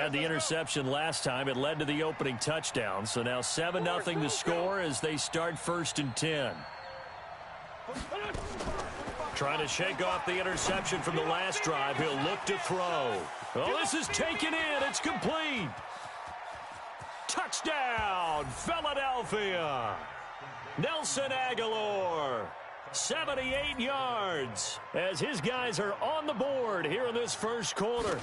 Had the interception last time. It led to the opening touchdown. So now 7-0 the score as they start 1st and 10. Trying to shake off the interception from the last drive. He'll look to throw. Oh, this is taken in. It's complete. Touchdown, Philadelphia. Nelson Aguilar, 78 yards, as his guys are on the board here in this first quarter.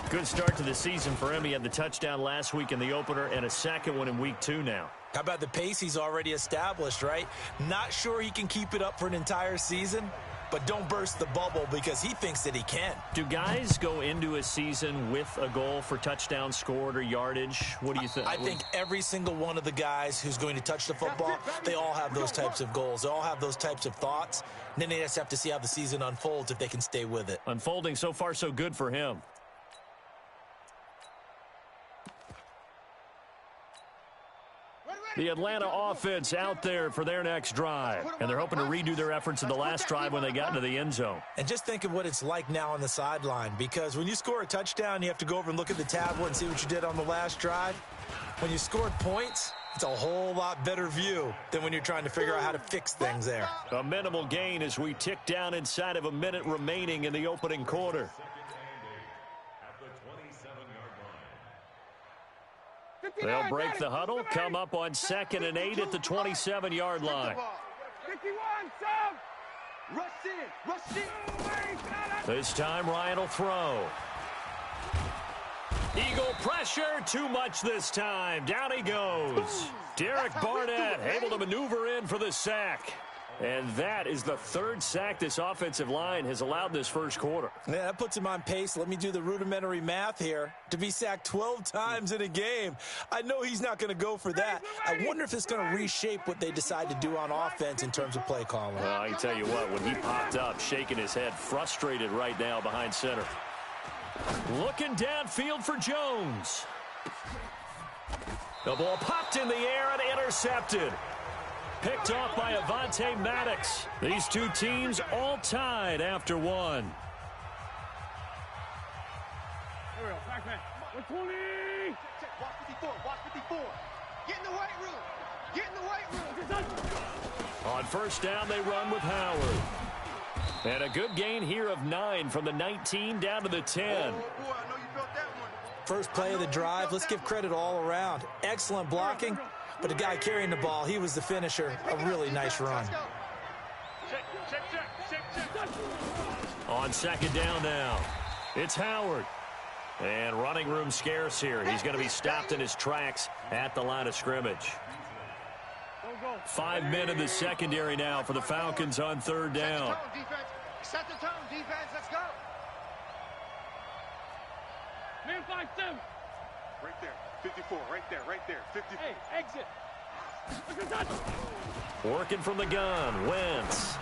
Good start to the season for him. He had the touchdown last week in the opener and a second one in week 2 now. How about the pace he's already established, right? Not sure he can keep it up for an entire season, but don't burst the bubble because he thinks that he can. Do guys go into a season with a goal for touchdowns scored or yardage? What do you think? I think every single one of the guys who's going to touch the football, they all have those types of goals. They all have those types of thoughts. And then they just have to see how the season unfolds if they can stay with it. Unfolding so far so good for him. The Atlanta offense out there for their next drive. And they're hoping to redo their efforts in the last drive when they got into the end zone. And just think of what it's like now on the sideline. Because when you score a touchdown, you have to go over and look at the tablet and see what you did on the last drive. When you scored points, it's a whole lot better view than when you're trying to figure out how to fix things there. A minimal gain as we tick down inside of a minute remaining in the opening quarter. They'll break the huddle, come up on 2nd and 8 at the 27-yard line. This time, Ryan will throw. Eagle pressure, too much this time. Down he goes. Derek Barnett able to maneuver in for the sack. And that is the 3rd sack this offensive line has allowed this first quarter. Yeah, that puts him on pace. Let me do the rudimentary math here. To be sacked 12 times in a game, I know he's not going to go for that. I wonder if it's going to reshape what they decide to do on offense in terms of play calling. Well, I can tell you what, when he popped up, shaking his head, frustrated right now behind center. Looking downfield for Jones. The ball popped in the air and intercepted. Picked off by Avonte Maddox. These two teams all tied after one. Here we go. Back man. 120. Watch 54. Watch 54. Get in the weight room. Get in the weight room. On first down, they run with Howard. And a good gain here of 9 from the 19 down to the 10. Oh, boy, I know you felt that one. First play of the drive, let's give credit all around. Excellent blocking. But the guy carrying the ball, he was the finisher. A really nice run. On 2nd down now, it's Howard. And running room scarce here. He's going to be stopped in his tracks at the line of scrimmage. 5 men in the secondary now for the Falcons on 3rd down. Set the tone, defense. Let's go. Man 5-7. Right there. 54, right there, 54. Hey, exit. Working from the gun, Wentz.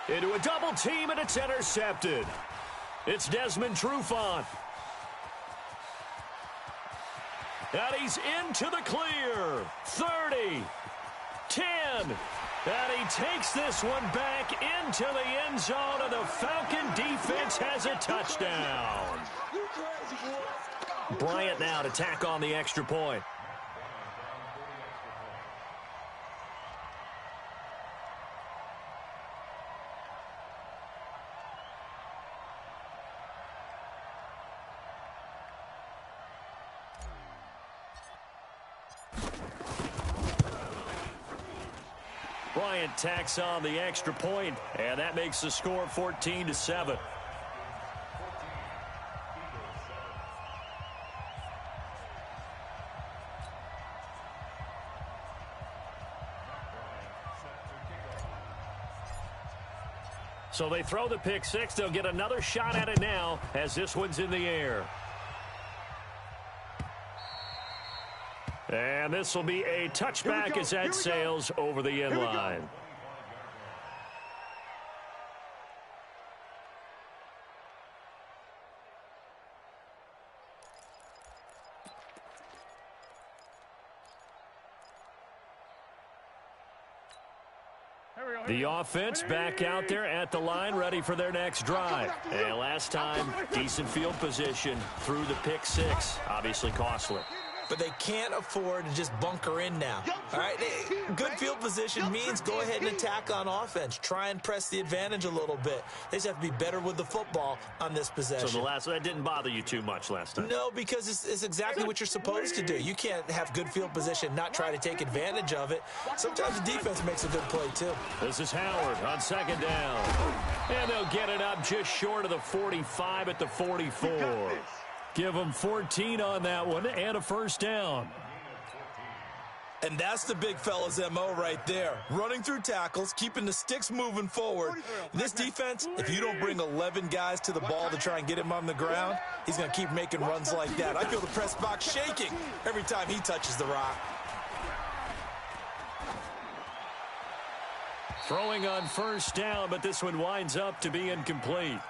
Into a double team, and it's intercepted. It's Desmond Trufant. And he's into the clear. 30, 10. And he takes this one back into the end zone, and the Falcon defense has a touchdown. Bryant now to tack on the extra point. Bryant tacks on the extra point, and that makes the score 14-7. So they throw the pick six. They'll get another shot at it now as this one's in the air. And this will be a touchback as that sails over the end line. The offense back out there at the line, ready for their next drive. And last time, decent field position through the pick six. Obviously costly. But they can't afford to just bunker in now. All right, good field position means go ahead and attack on offense. Try and press the advantage a little bit. They just have to be better with the football on this possession. So that didn't bother you too much last time? No, because it's exactly what you're supposed to do. You can't have good field position, not try to take advantage of it. Sometimes the defense makes a good play, too. This is Howard on second down. And they'll get it up just short of the 45 at the 44. Give them 14 on that one and a first down. And that's the big fella's MO right there. Running through tackles, keeping the sticks moving forward. This defense, if you don't bring 11 guys to the ball to try and get him on the ground, he's going to keep making runs like that. I feel the press box shaking every time he touches the rock. Throwing on first down, but this one winds up to be incomplete.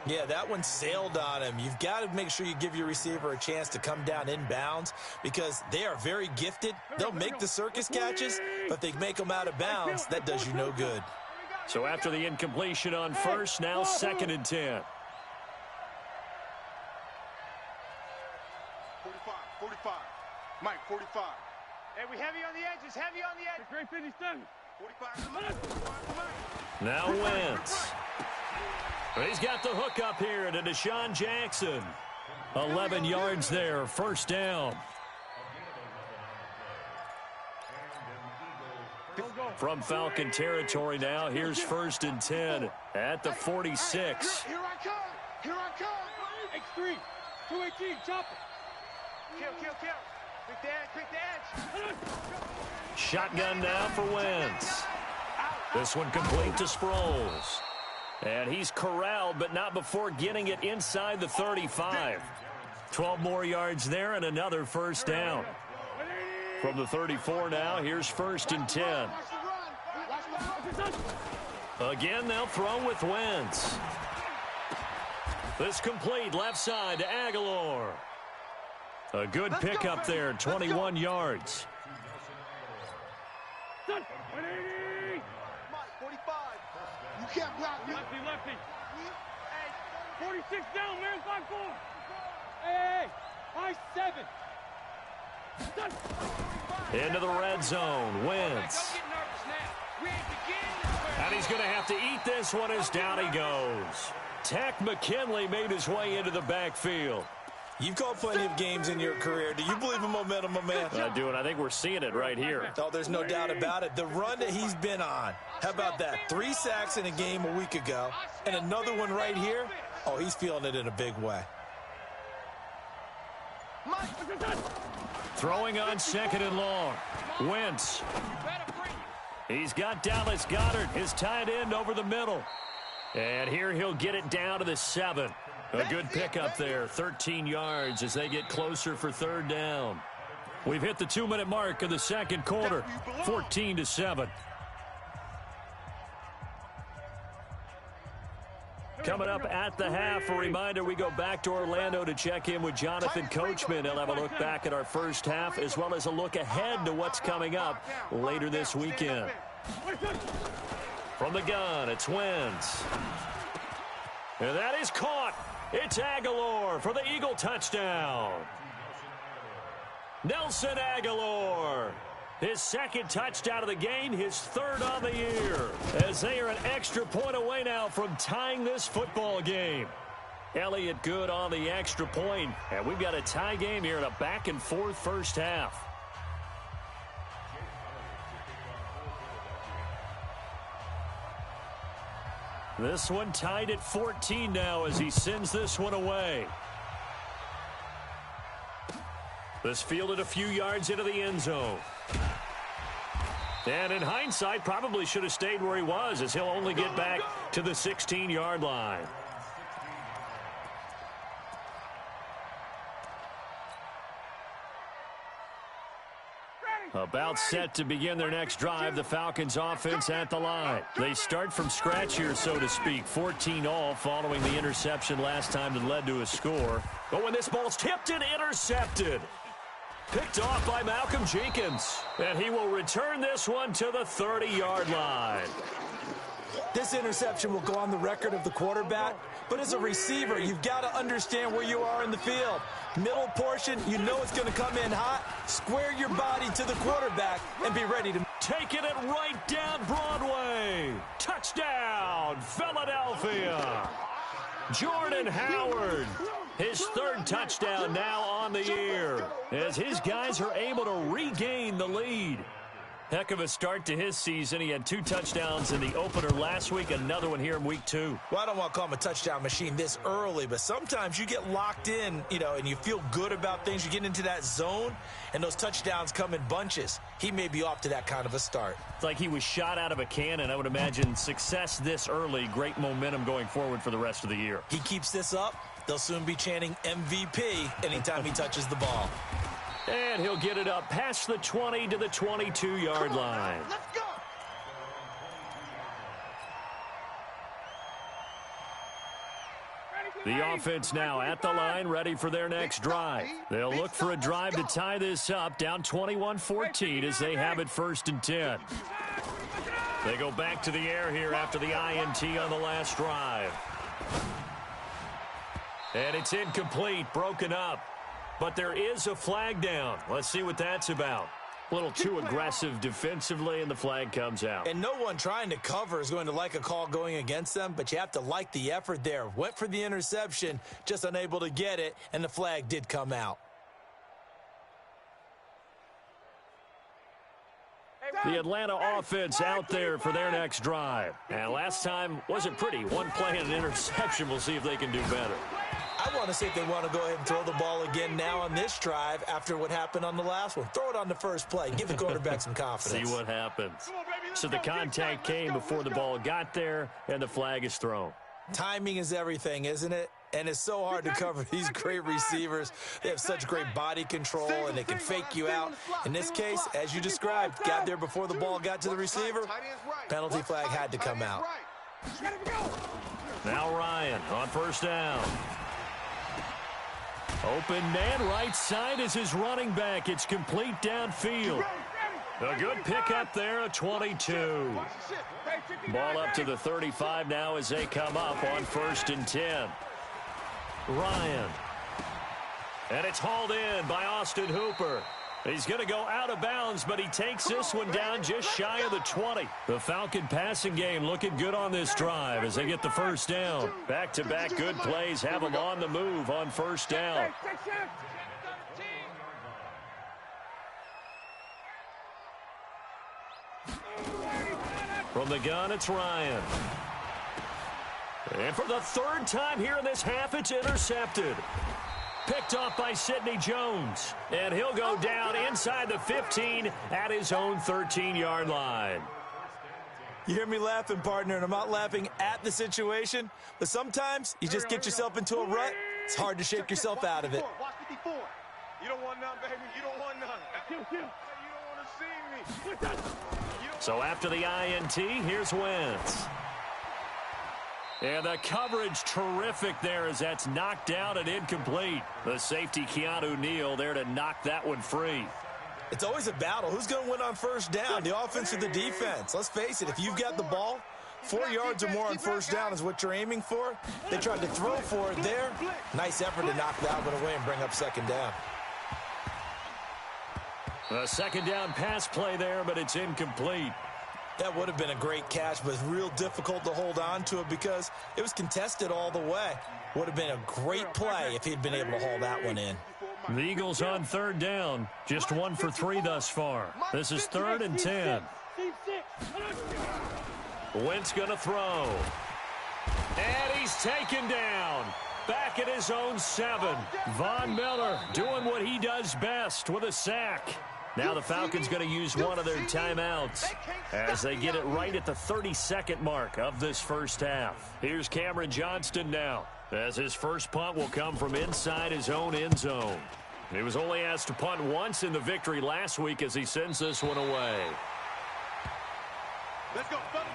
Yeah, that one sailed on him. You've got to make sure you give your receiver a chance to come down inbounds because they are very gifted. They'll make the circus catches, but they make them out of bounds. That does you no good. So after the incompletion on first, now 2nd and 10. 45. Mike, 45. Hey, we heavy on the edges, heavy on the edge. Great finish done. 45. Now Wentz. He's got the hook up here to Deshaun Jackson. 11 yards there, first down. From Falcon territory now, here's 1st and 10 at the 46. Here I come. X3, 218, chop it. Kill. Quick the edge. Shotgun now for Wentz. This one complete to Sproles. And he's corralled, but not before getting it inside the 35. 12 more yards there and another first down. From the 34 now, here's 1st and 10. Again, they'll throw with Wentz. This complete left side to Aguilar. A good pickup there, 21 yards. 45. You can't block me. Lefty. 46 down, man. 5-4. Hey, 5-7. Into the red zone, Wentz. And he's going to have to eat this one as down he goes. Tech McKinley made his way into the backfield. You've called plenty of games in your career. Do you believe in momentum, my man? I do, and I think we're seeing it right here. Oh, there's no doubt about it. The run that he's been on, how about that? 3 sacks in a game a week ago, and another one right here. Oh, he's feeling it in a big way. Throwing on 2nd and long. Wentz. He's got Dallas Goedert, his tight end, over the middle. And here he'll get it down to the 7. A good pickup there, 13 yards as they get closer for 3rd down. We've hit the 2-minute mark of the 2nd quarter, 14-7. Coming up at the half, a reminder, we go back to Orlando to check in with Jonathan Coachman. He'll have a look back at our first half as well as a look ahead to what's coming up later this weekend. From the gun, it's Wentz. And that is caught. It's Aguilar for the Eagle touchdown. Nelson Aguilar. His 2nd touchdown of the game, his 3rd on the year. As they are an extra point away now from tying this football game. Elliott good on the extra point. And we've got a tie game here in a back-and-forth first half. This one tied at 14 now as he sends this one away. This fielded a few yards into the end zone. And in hindsight, probably should have stayed where he was as he'll only get back to the 16-yard line. About set to begin their next drive, the Falcons offense at the line. They start from scratch here, so to speak. 14-all following the interception last time that led to a score. But when this ball's tipped and intercepted. Picked off by Malcolm Jenkins. And he will return this one to the 30-yard line. This interception will go on the record of the quarterback, but as a receiver, you've got to understand where you are in the field. Middle portion, you know it's going to come in hot. Square your body to the quarterback and be ready to... Taking it right down Broadway. Touchdown, Philadelphia. Jordan Howard, his third touchdown now on the year, as his guys are able to regain the lead. Heck of a start to his season. He had 2 touchdowns in the opener last week, another one here in week 2. Well, I don't want to call him a touchdown machine this early, but sometimes you get locked in, and you feel good about things. You get into that zone, and those touchdowns come in bunches. He may be off to that kind of a start. It's like he was shot out of a cannon. I would imagine success this early, great momentum going forward for the rest of the year. He keeps this up, they'll soon be chanting MVP anytime he touches the ball. And he'll get it up past the 20 to the 22-yard line. Let's go. The offense now at the line, ready for their next drive. They'll look for a drive to tie this up, down 21-14 as they have it 1st and 10. They go back to the air here after the INT on the last drive. And it's incomplete, broken up. But there is a flag down. Let's see what that's about. A little too aggressive defensively, and the flag comes out. And no one trying to cover is going to like a call going against them, but you have to like the effort there. Went for the interception, just unable to get it, and the flag did come out. The Atlanta offense out there for their next drive. And last time wasn't pretty. One play and an interception. We'll see if they can do better. I want to see if they want to go ahead and throw the ball again now on this drive after what happened on the last one. Throw it on the first play. Give the quarterback some confidence. See what happens. So the contact came before the ball got there, and the flag is thrown. Timing is everything, isn't it? And it's so hard to cover these great receivers. They have such great body control, and they can fake you out. In this case, as you described, got there before the ball got to the receiver. Penalty flag had to come out. Now Ryan on 1st down. Open man right side is his running back. It's complete downfield. A good pickup there, a 22. Ball up to the 35 now as they come up on 1st and 10. Ryan. And it's hauled in by Austin Hooper. He's going to go out of bounds, but he takes this one down just shy of the 20. The Falcon passing game looking good on this drive as they get the 1st down. Back-to-back good plays have them on the move on 1st down. From the gun, it's Ryan. And for the 3rd time here in this half, it's intercepted. Picked off by Sidney Jones. And he'll go down inside the 15 at his own 13-yard line. You hear me laughing, partner, and I'm not laughing at the situation, but sometimes you just get yourself into a rut. It's hard to shake yourself out of it. You don't want none, baby. You don't want none. You don't want to see me. So after the INT, here's Wentz. And the coverage terrific there as that's knocked out and incomplete. The safety, Keanu Neal, there to knock that one free. It's always a battle. Who's going to win on 1st down, the offense or the defense? Let's face it, if you've got the ball, 4 yards or more on 1st down is what you're aiming for. They tried to throw for it there. Nice effort to knock that one away and bring up 2nd down. A 2nd down pass play there, but it's incomplete. That would have been a great catch, but it's real difficult to hold on to it because it was contested all the way. Would have been a great play if he'd been able to haul that one in. The Eagles on 3rd down. Just 1 for 3 thus far. This is 3rd and 10. Wentz going to throw. And he's taken down. Back at his own 7. Von Miller doing what he does best with a sack. Now the Falcons going to use one of their timeouts as they get it right at the 32nd mark of this 1st half. Here's Cameron Johnston now as his first punt will come from inside his own end zone. He was only asked to punt once in the victory last week as he sends this one away. Let's go, fellas.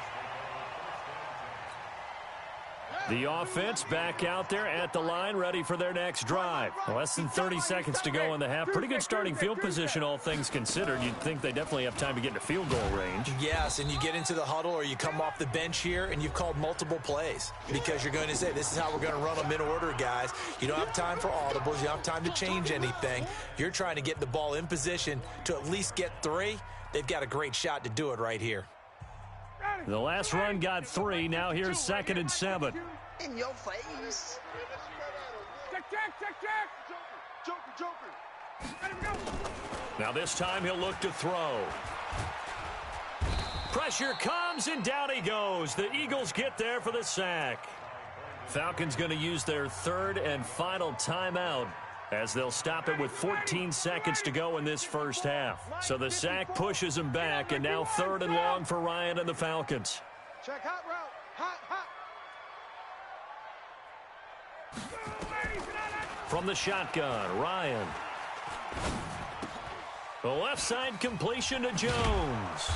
The offense back out there at the line, ready for their next drive. Less than 30 seconds to go in the half. Pretty good starting field position, all things considered. You'd think they definitely have time to get into field goal range. Yes, and you get into the huddle or you come off the bench here and you've called multiple plays because you're going to say, this is how we're going to run them in order, guys. You don't have time for audibles. You don't have time to change anything. You're trying to get the ball in position to at least get 3. They've got a great shot to do it right here. The last run got 3. Now here's 2nd and 7. In your face. Check. Joker. Let him go. Now this time he'll look to throw. Pressure comes and down he goes. The Eagles get there for the sack. Falcons going to use their 3rd and final timeout as they'll stop it with 14 seconds to go in this first half. So the sack pushes them back, and now 3rd and long for Ryan and the Falcons. Check hot route. Hot. From the shotgun, Ryan. The left side completion to Jones.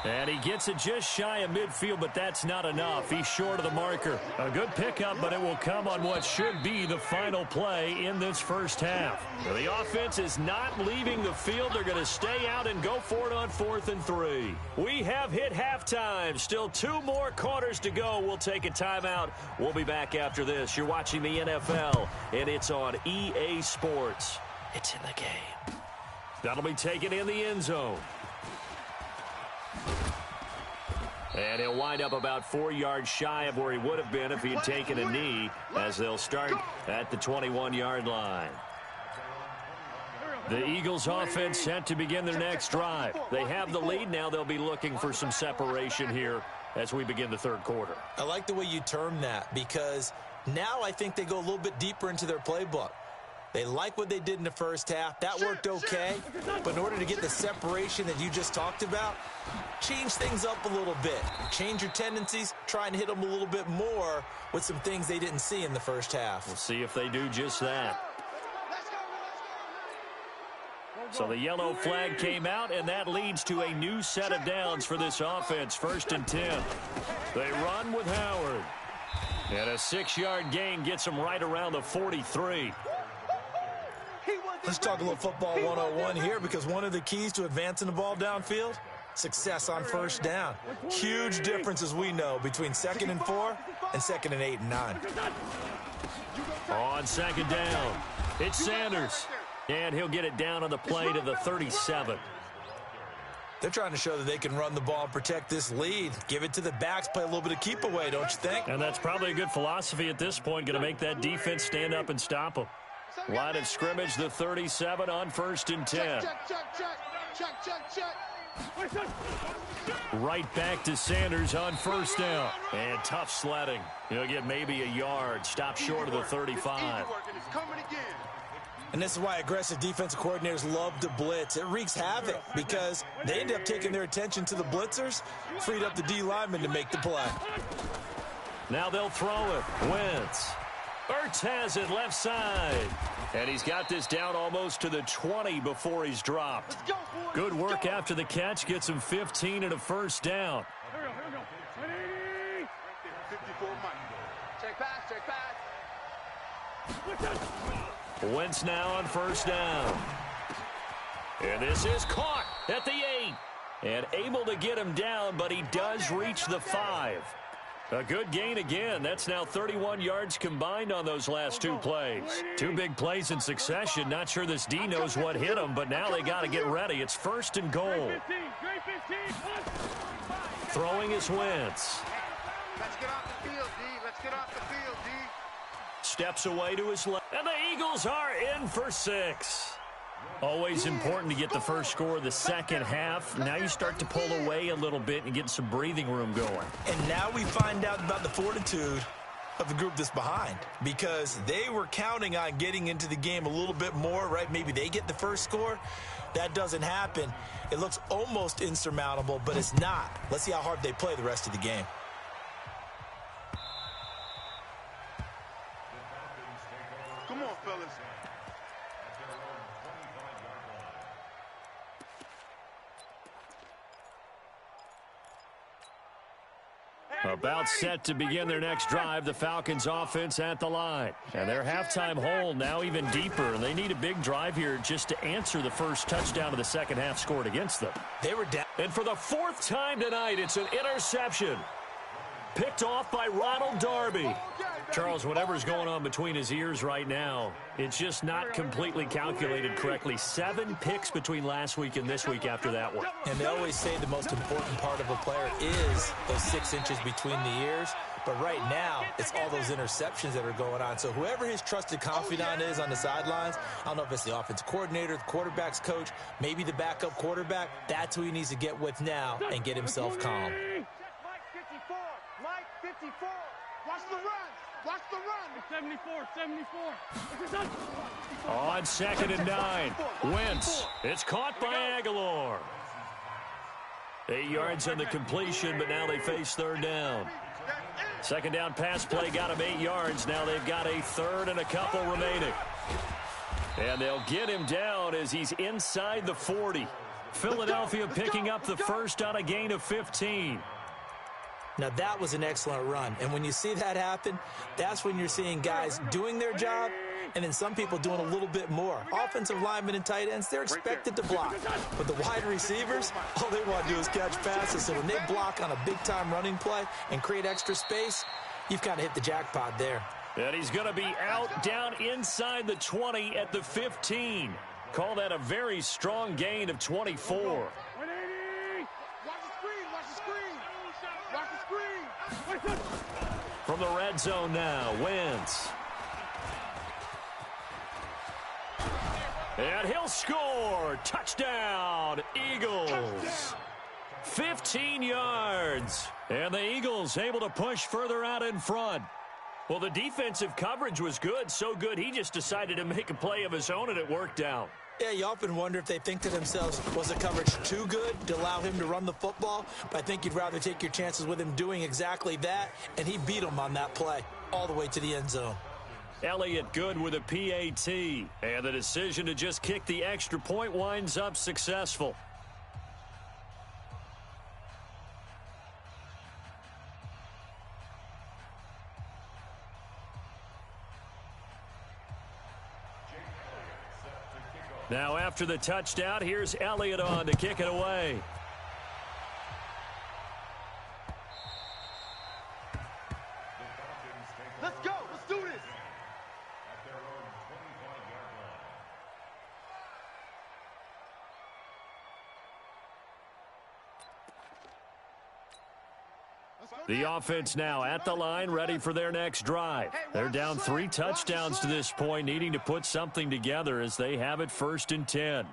And he gets it just shy of midfield, but that's not enough. He's short of the marker. A good pickup, but it will come on what should be the final play in this first half. The offense is not leaving the field. They're going to stay out and go for it on 4th and 3. We have hit halftime. Still 2 more quarters to go. We'll take a timeout. We'll be back after this. You're watching the NFL, and it's on EA Sports. It's in the game. That'll be taken in the end zone. And he'll wind up about 4 yards shy of where he would have been if he had taken a knee, as they'll start at the 21-yard line. The Eagles offense set to begin their next drive. They have the lead. Now they'll be looking for some separation here as we begin the 3rd quarter. I like the way you term that because now I think they go a little bit deeper into their playbook. They like what they did in the first half. That worked okay. But in order to get the separation that you just talked about, change things up a little bit. Change your tendencies. Try and hit them a little bit more with some things they didn't see in the first half. We'll see if they do just that. So the yellow flag came out, and that leads to a new set of downs for this offense. 1st and 10. They run with Howard. And a 6-yard gain gets them right around the 43. Let's talk a little football 101 here because one of the keys to advancing the ball downfield, success on 1st down. Huge difference, as we know, between 2nd and 4 and 2nd and 8 and 9. On 2nd down, it's Sanders. And he'll get it down on the play to the 37. They're trying to show that they can run the ball and protect this lead. Give it to the backs, play a little bit of keep away, don't you think? And that's probably a good philosophy at this point, going to make that defense stand up and stop them. Line of scrimmage, the 37 on 1st and 10. Check. Right back to Sanders on 1st down. And tough sledding. He'll get maybe a yard. Stop short of the 35. And this is why aggressive defensive coordinators love to blitz. It wreaks havoc because they end up taking their attention to the blitzers, freed up the D lineman to make the play. Now they'll throw it. Wentz. Ertz has it left side. And he's got this down almost to the 20 before he's dropped. Good work after the catch. Gets him 15 and a 1st down. Here we go. 54 Mike. Check pass. Wentz now on 1st down. And this is caught at the 8. And able to get him down, but he does reach the 5. A good gain again. That's now 31 yards combined on those last 2 plays. 2 big plays in succession. Not sure this D knows what hit him, but now they got to get ready. It's 1st and goal. Throwing is Wentz. Let's get off the field, D. Let's get off the field, D. Steps away to his left. And the Eagles are in for 6. Always important to get the first score of the second half. Now you start to pull away a little bit and get some breathing room going. And now we find out about the fortitude of the group that's behind, because they were counting on getting into the game a little bit more, right? Maybe they get the first score. That doesn't happen. It looks almost insurmountable, but it's not. Let's see how hard they play the rest of the game. Come on, fellas. About set to begin their next drive, the Falcons offense at the line. And their halftime hole now even deeper, and they need a big drive here just to answer the first touchdown of the second half scored against them. They were down. And for the fourth time tonight, it's an interception. Picked off by Ronald Darby. Charles, whatever's going on between his ears right now, it's just not completely calculated correctly. 7 picks between last week and this week after that one. And they always say the most important part of a player is those 6 inches between the ears. But right now, it's all those interceptions that are going on. So whoever his trusted confidant is on the sidelines, I don't know if it's the offensive coordinator, the quarterback's coach, maybe the backup quarterback, that's who he needs to get with now and get himself calm. Mike 54. Mike 54. Watch the run. Watch the run. 74. On 2nd and 9, Wentz. It's caught by Aguilar. 8 yards on the completion, but now they face 3rd down. 2nd down pass play got him 8 yards. Now they've got a 3rd and a couple remaining. And they'll get him down as he's inside the 40. Philadelphia picking up the first on a gain of 15. Now, that was an excellent run. And when you see that happen, that's when you're seeing guys doing their job and then some people doing a little bit more. Offensive linemen and tight ends, they're expected to block. But the wide receivers, all they want to do is catch passes. So when they block on a big-time running play and create extra space, you've kind of hit the jackpot there. And he's going to be out down inside the 20 at the 15. Call that a very strong gain of 24. From the red zone now, Wentz. And he'll score. Touchdown, Eagles. 15 yards. And the Eagles able to push further out in front. Well, the defensive coverage was good, so good he just decided to make a play of his own, and it worked out. Yeah, you often wonder if they think to themselves, was the coverage too good to allow him to run the football? But I think you'd rather take your chances with him doing exactly that, and he beat him on that play all the way to the end zone. Elliott good with a PAT, and the decision to just kick the extra point winds up successful. Now after the touchdown, here's Elliott on to kick it away. Let's go. Let's do this. The offense now at the line, ready for their next drive. They're down 3 touchdowns to this point, needing to put something together as they have it 1st and 10.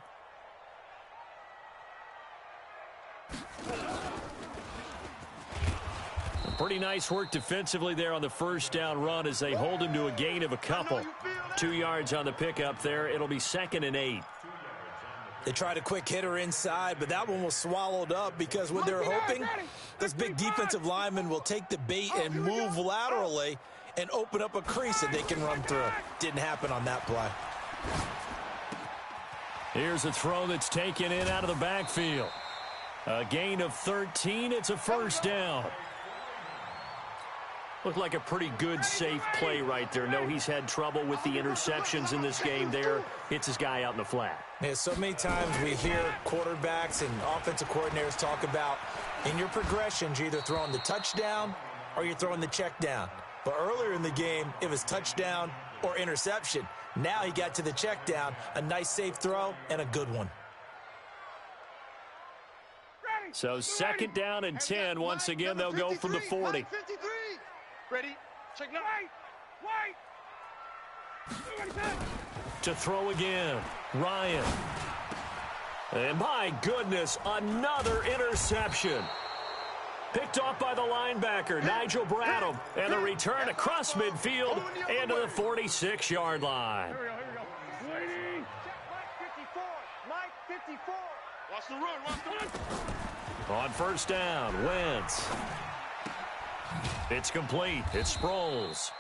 Pretty nice work defensively there on the 1st down run as they hold him to a gain of a couple. 2 yards on the pickup there. It'll be 2nd and 8. They tried a quick hitter inside, but that one was swallowed up because what they're hoping, this big defensive lineman will take the bait and move laterally and open up a crease that they can run through. Didn't happen on that play. Here's a throw that's taken in out of the backfield. A gain of 13. It's a 1st down. Looked like a pretty good, safe play right there. No, he's had trouble with the interceptions in this game there. Hits his guy out in the flat. Yeah, so many times we hear quarterbacks and offensive coordinators talk about in your progressions, you're either throwing the touchdown or you're throwing the check down. But earlier in the game, it was touchdown or interception. Now he got to the check down, a nice safe throw, and a good one. So 2nd down and 10. Once again, they'll go from the 40. Ready? Check now. To throw again, Ryan. And my goodness, another interception. Picked off by the linebacker, Nigel Bradham. And the return across midfield into the 46-yard line. Here we go. Waiting. Mike 54. Watch the run. Watch the run. On 1st down, Wentz. It's complete. It's Sproles.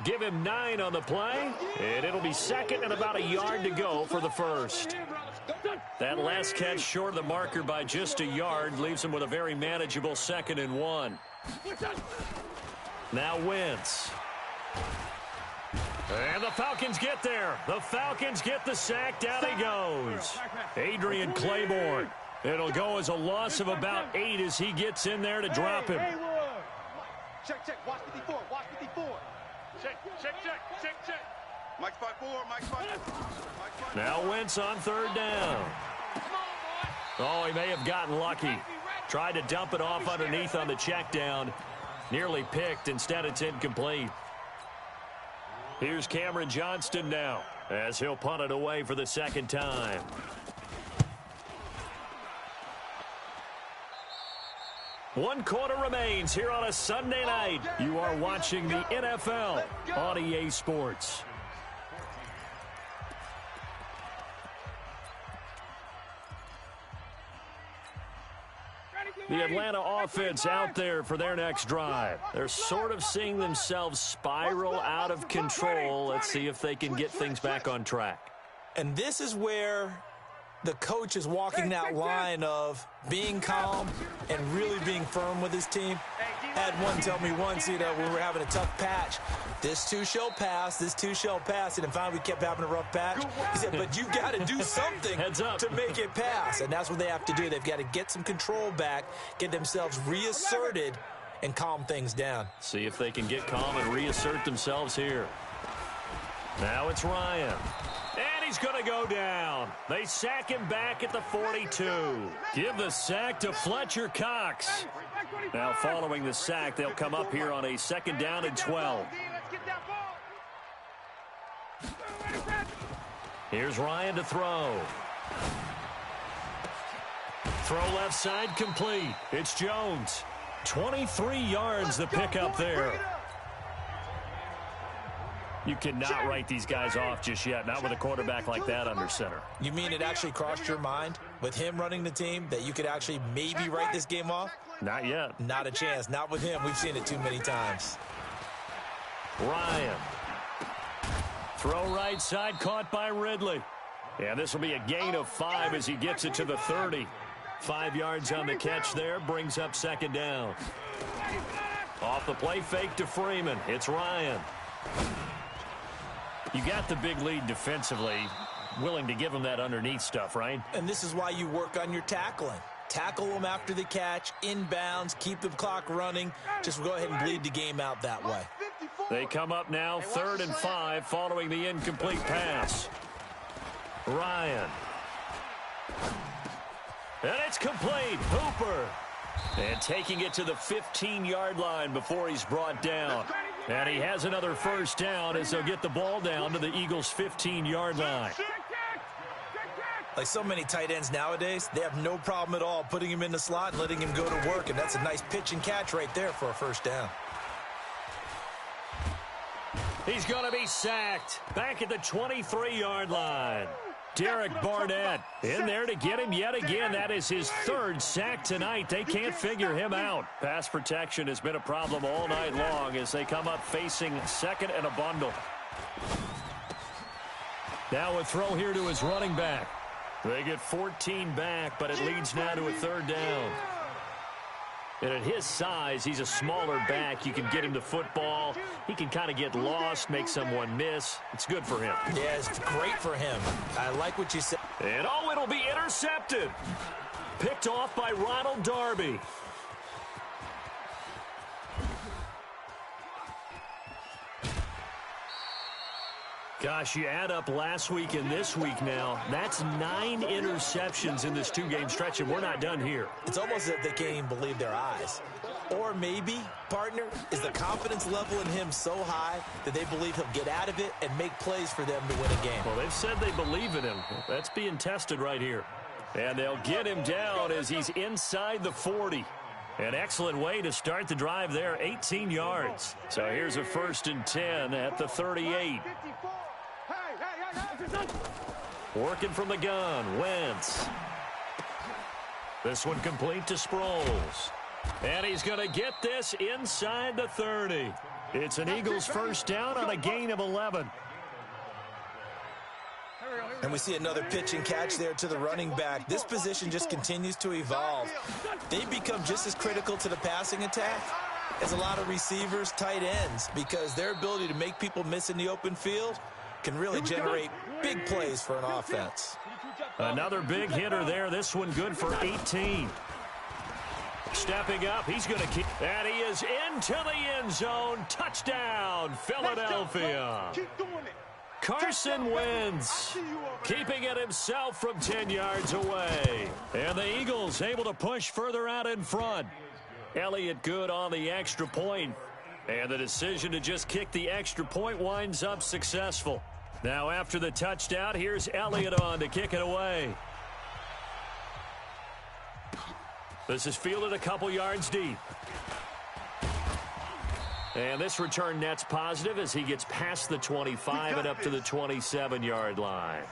Give him 9 on the play, and it'll be 2nd and about a yard to go for the 1st. That last catch short of the marker by just a yard leaves him with a very manageable 2nd and 1. Now Wentz. And the Falcons get there. The Falcons get the sack. Down he goes. Adrian Claiborne. It'll go as a loss of about 8 as he gets in there to drop him. Check. Watch 54. Watch 54. Check. Mike's 5-4. Mike's 5-4. Now Wentz on 3rd down. Oh, he may have gotten lucky. Tried to dump it off underneath on the check down. Nearly picked. Instead, it's incomplete. Here's Cameron Johnston now as he'll punt it away for the 2nd time. One quarter remains here on a Sunday night. You are watching the NFL on EA Sports. The Atlanta offense out there for their next drive. They're sort of seeing themselves spiral out of control. Let's see if they can get things back on track. And this is where the coach is walking that line of being calm and really being firm with his team. Had one tell me once, when we were having a tough patch, this too shall pass, this too shall pass. And finally we kept having a rough patch. He said, but you got to do something to make it pass. And that's what they have to do. They've got to get some control back, get themselves reasserted, and calm things down. See if they can get calm and reassert themselves here. Now it's Ryan. And he's going to go down. They sack him back at the 42. Give the sack to Fletcher Cox. Now following the sack, they'll come up here on a 2nd down and 12. Here's Ryan to throw. Throw left side complete. It's Jones. 23 yards the pickup there. You cannot write these guys off just yet, not with a quarterback like that under center. You mean it actually crossed your mind with him running the team that you could actually maybe write this game off? Not yet. Not a chance. Not with him. We've seen it too many times. Ryan. Throw right side, caught by Ridley. And this will be a gain of 5 as he gets it to the 30. 5 yards on the catch there, brings up 2nd down. Off the play fake to Freeman. It's Ryan. You got the big lead defensively, willing to give them that underneath stuff, right? And this is why you work on your tackling. Tackle them after the catch, inbounds, keep the clock running. Just go ahead and bleed the game out that way. They come up now 3rd and 5 following the incomplete pass. Ryan. And it's complete. Hooper. And taking it to the 15-yard line before he's brought down. And he has another 1st down as they'll get the ball down to the Eagles' 15-yard line. Like so many tight ends nowadays, they have no problem at all putting him in the slot and letting him go to work. And that's a nice pitch and catch right there for a 1st down. He's going to be sacked back at the 23-yard line. Derek Barnett in there to get him yet again. That is his 3rd sack tonight. They can't figure him out. Pass protection has been a problem all night long as they come up facing 2nd and a bundle. Now a throw here to his running back. They get 14 back, but it leads now to a 3rd down. And at his size, he's a smaller back. You can get him the football. He can kind of get lost, make someone miss. It's good for him. Yeah, it's great for him. I like what you said. And oh, it'll be intercepted. Picked off by Ronald Darby. Gosh, you add up last week and this week now. That's 9 interceptions in this 2-game stretch, and we're not done here. It's almost as if they can't even believe their eyes. Or maybe, partner, is the confidence level in him so high that they believe he'll get out of it and make plays for them to win a game. Well, they've said they believe in him. That's being tested right here. And they'll get him down as he's inside the 40. An excellent way to start the drive there, 18 yards. So here's a 1st and 10 at the 38. Working from the gun, Wentz. This one complete to Sproles. And he's going to get this inside the 30. It's an Eagles 1st down on a gain of 11. And we see another pitch and catch there to the running back. This position just continues to evolve. They become just as critical to the passing attack as a lot of receivers, tight ends, because their ability to make people miss in the open field can really generate big plays for an offense. Another big hitter there. This one good for 18. Stepping up, he's going to keep. And he is into the end zone. Touchdown, Philadelphia. Keep doing it. Carson Wentz keeping it himself from 10 yards away. And the Eagles able to push further out in front. Elliott good on the extra point. And the decision to just kick the extra point winds up successful. Now after the touchdown, here's Elliott on to kick it away. This is fielded a couple yards deep. And this return net's positive as he gets past the 25 and up to the 27-yard line.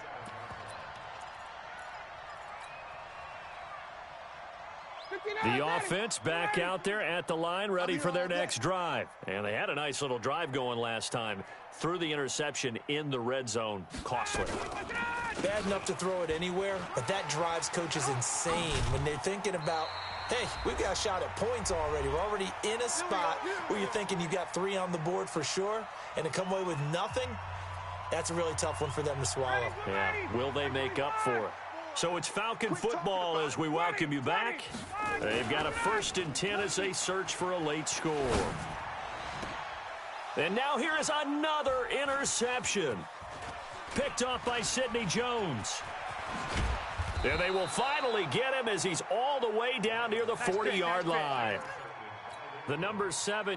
The offense back out there at the line, ready for their next drive. And they had a nice little drive going last time. Threw the interception in the red zone. Costly. Bad enough to throw it anywhere, but that drives coaches insane when they're thinking about, hey, we've got a shot at points already. We're already in a spot where you're thinking you got 3 on the board for sure, and to come away with nothing, that's a really tough one for them to swallow. Yeah, will they make up for it? So it's Falcon football as we welcome you back. They've got a 1st and 10 as they search for a late score. And now here is another interception. Picked off by Sidney Jones. And they will finally get him as he's all the way down near the 40-yard line. The number 7.